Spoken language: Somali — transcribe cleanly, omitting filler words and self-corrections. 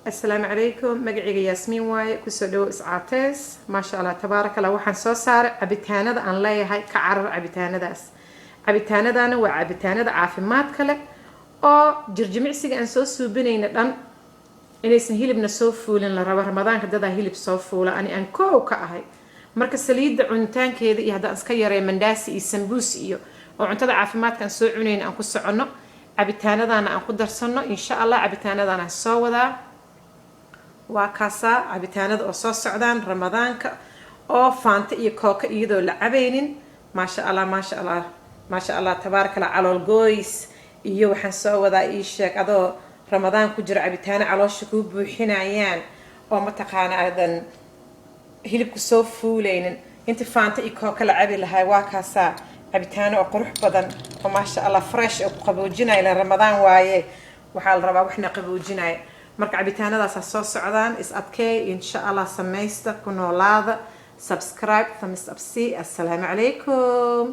السلام عليكم. مقعي ياسمين واي كسودو اسعاتيس ما شاء الله تبارك الله. waxaan soo saaray cabitaanada aan leeyahay ka carar cabitaanadaas. cabitaanadana waa cabitaanada caafimaad kale oo jirjimicsiga aan soo suubinayna dhan inaysan hilibna soo fuulin la rabo ramadaanka dada hilib soo fuula aan koow ka ahay. marka saliida cuntaankeeda iyo hadaan iska yareey mandaasi iyo sambuus iyo oo cuntada caafimaadka aan soo cunayna aan ku socono cabitaanadana aan ku darsano insha Allah. cabitaanadana soo wadaa waa kaasa cabitaanada oo soo socdaan ramadaanka oo faanta iyo kooka iyadoo la cabaynin maasha Allah tabaaraka calool gooys iyo waxaan soo wadaa ii sheeg adoo ramadaan ku jira cabitaano caloosha ku buuxinayaan oo ma taqaan aadan hilibku soo fuulaynin inta faanta iyo kooka la cabi lahay waa kaasa cabitaano oo qurux badan oo maasha Allah fresh oo qaboojinay la ramadaan waaye waxa la rabaa waxna qaboojinay. marka cabitaanadaas soo socdaan is adkay insha Allah sameeysta ku noolaada subscribe thumbs up see. Assalamu alaykum.